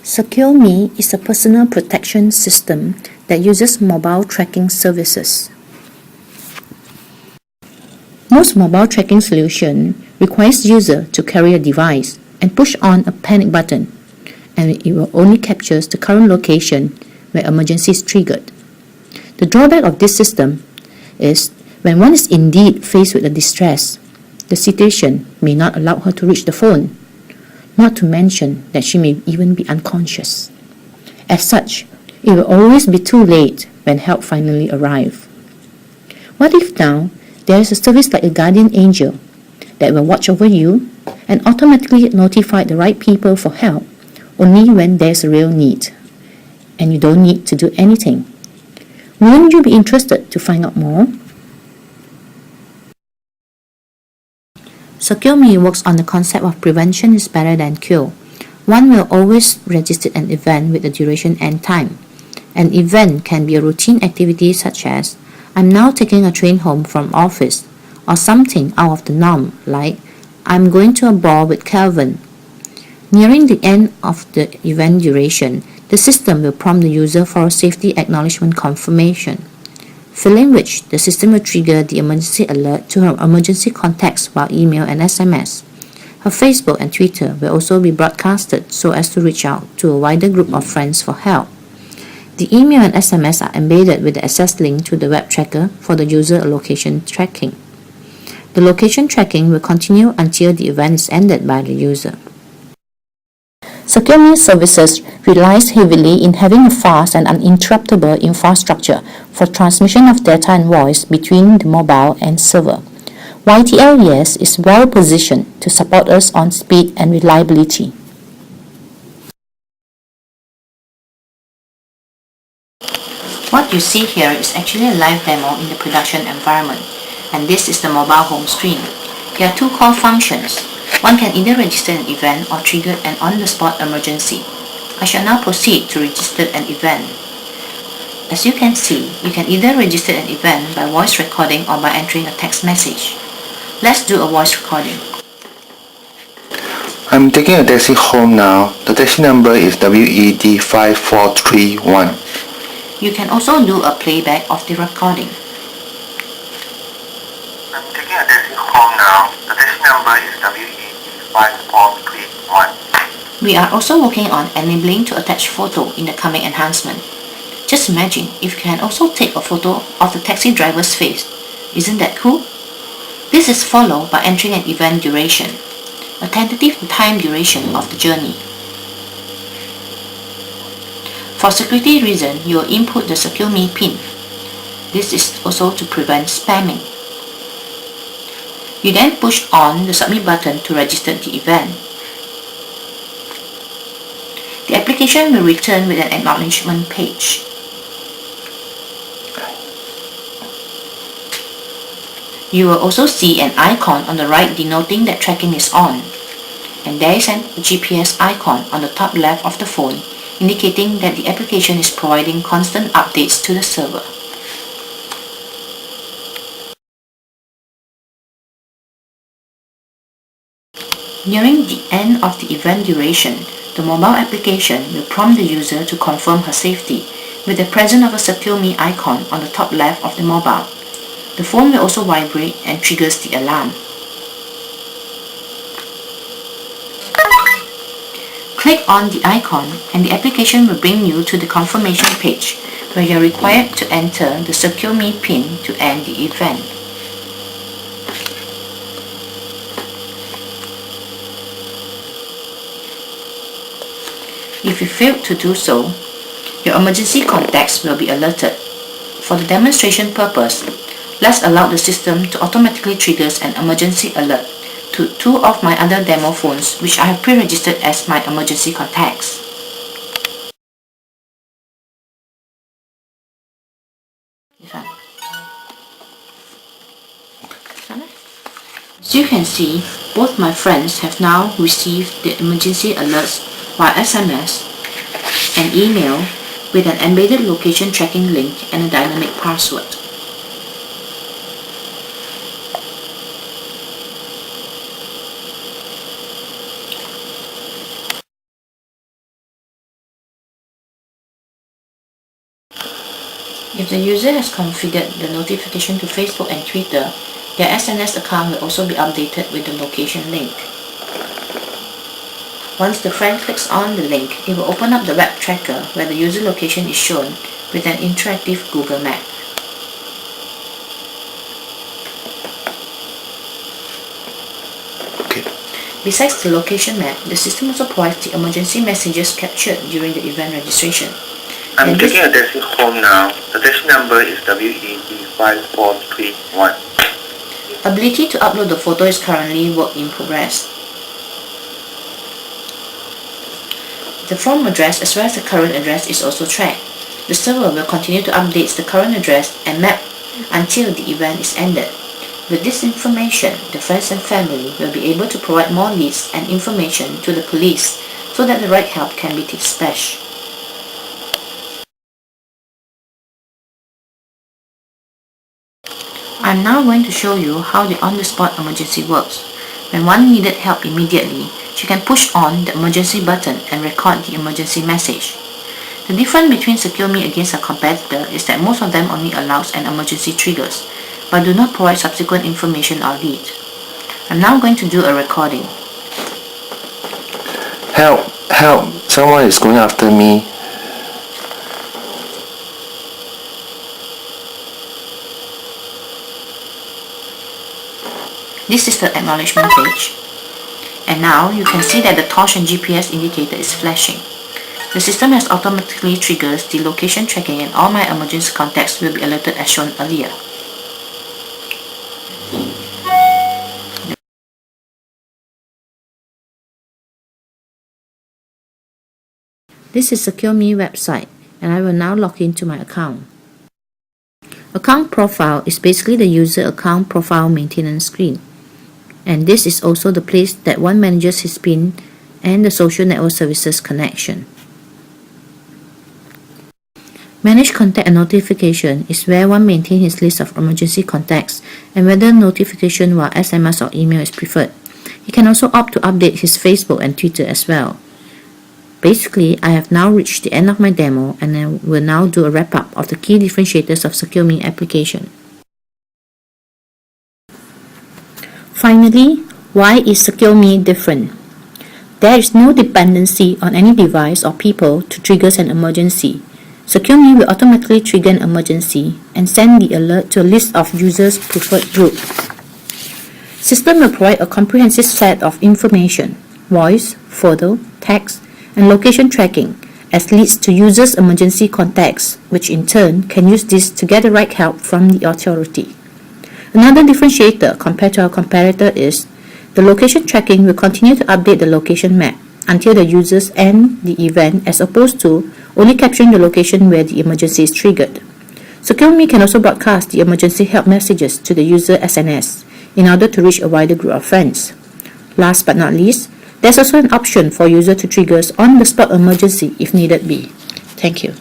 SecureMe is a personal protection system that uses mobile tracking services. Most mobile tracking solutions requires user to carry a device and push on a panic button, and it will only capture the current location where emergency is triggered. The drawback of this system is when one is indeed faced with a distress, the situation may not allow her to reach the phone, not to mention that she may even be unconscious. As such, it will always be too late when help finally arrives. What if now there is a service like a guardian angel that will watch over you and automatically notify the right people for help only when there's a real need, and you don't need to do anything? Wouldn't you be interested to find out more? SecureMe works on the concept of prevention is better than cure. One will always register an event with a duration and time. An event can be a routine activity such as, I'm now taking a train home from office, or something out of the norm like, I'm going to a ball with Calvin. Nearing the end of the event duration, the system will prompt the user for a safety acknowledgement confirmation, filling which the system will trigger the emergency alert to her emergency contacts via email and SMS. Her Facebook and Twitter will also be broadcasted so as to reach out to a wider group of friends for help. The email and SMS are embedded with the access link to the web tracker for the user location tracking. The location tracking will continue until the event is ended by the user. SecureMe services relies heavily in having a fast and uninterruptible infrastructure for transmission of data and voice between the mobile and server. YTL Yes is well positioned to support us on speed and reliability. What you see here is actually a live demo in the production environment, and this is the mobile home screen. There are two core functions. One can either register an event or trigger an on-the-spot emergency. I shall now proceed to register an event. As you can see, you can either register an event by voice recording or by entering a text message. Let's do a voice recording. I'm taking a taxi home now. The taxi number is WED 5431. You can also do a playback of the recording. I'm taking a taxi home now. The taxi number is WED 5431. We are also working on enabling to attach photo in the coming enhancement. Just imagine if you can also take a photo of the taxi driver's face. Isn't that cool? This is followed by entering an event duration, a tentative time duration of the journey. For security reason, you will input the SecureMe PIN. This is also to prevent spamming. You then push on the submit button to register the event. The application will return with an acknowledgement page. You will also see an icon on the right denoting that tracking is on, and there is a GPS icon on the top left of the phone indicating that the application is providing constant updates to the server. Nearing the end of the event duration, the mobile application will prompt the user to confirm her safety with the presence of a SecureMe icon on the top left of the mobile. The phone will also vibrate and triggers the alarm. Click on the icon and the application will bring you to the confirmation page where you are required to enter the SecureMe PIN to end the event. If you fail to do so, your emergency contacts will be alerted. For the demonstration purpose, let's allow the system to automatically trigger an emergency alert to two of my other demo phones which I have pre-registered as my emergency contacts. As you can see, both my friends have now received the emergency alerts via SMS and email with an embedded location tracking link and a dynamic password. If the user has configured the notification to Facebook and Twitter, their SNS account will also be updated with the location link. Once the friend clicks on the link, it will open up the web tracker where the user location is shown with an interactive Google map. Besides the location map, the system also provides the emergency messages captured during the event registration. I'm taking a taxi home now. The taxi number is WED5431. Ability to upload the photo is currently work in progress. The from address as well as the current address is also tracked. The server will continue to update the current address and map until the event is ended. With this information, the friends and family will be able to provide more leads and information to the police so that the right help can be dispatched. I'm now going to show you how the on-the-spot emergency works. When one needed help immediately, she can push on the emergency button and record the emergency message. The difference between SecureMe against a competitor is that most of them only allows an emergency triggers, but do not provide subsequent information or lead. I'm now going to do a recording. Help! Help! Someone is going after me. This is the acknowledgement page. And now you can see that the torch and GPS indicator is flashing. The system has automatically triggers the location tracking and all my emergency contacts will be alerted as shown earlier. This is SecureMe website and I will now log into my account. Account profile is basically the user account profile maintenance screen. And this is also the place that one manages his PIN and the social network services connection. Manage contact and notification is where one maintains his list of emergency contacts and whether notification via SMS or email is preferred. He can also opt to update his Facebook and Twitter as well. Basically, I have now reached the end of my demo and I will now do a wrap-up of the key differentiators of SecureMe application. Finally, why is SecureMe different? There is no dependency on any device or people to trigger an emergency. SecureMe will automatically trigger an emergency and send the alert to a list of users' preferred group. System will provide a comprehensive set of information, voice, photo, text, and location tracking as leads to users' emergency contacts, which in turn can use this to get the right help from the authority. Another differentiator compared to our competitor is the location tracking will continue to update the location map until the users end the event as opposed to only capturing the location where the emergency is triggered. SecureMe can also broadcast the emergency help messages to the user SNS in order to reach a wider group of friends. Last but not least, there's also an option for user to trigger on-the-spot emergency if needed be. Thank you.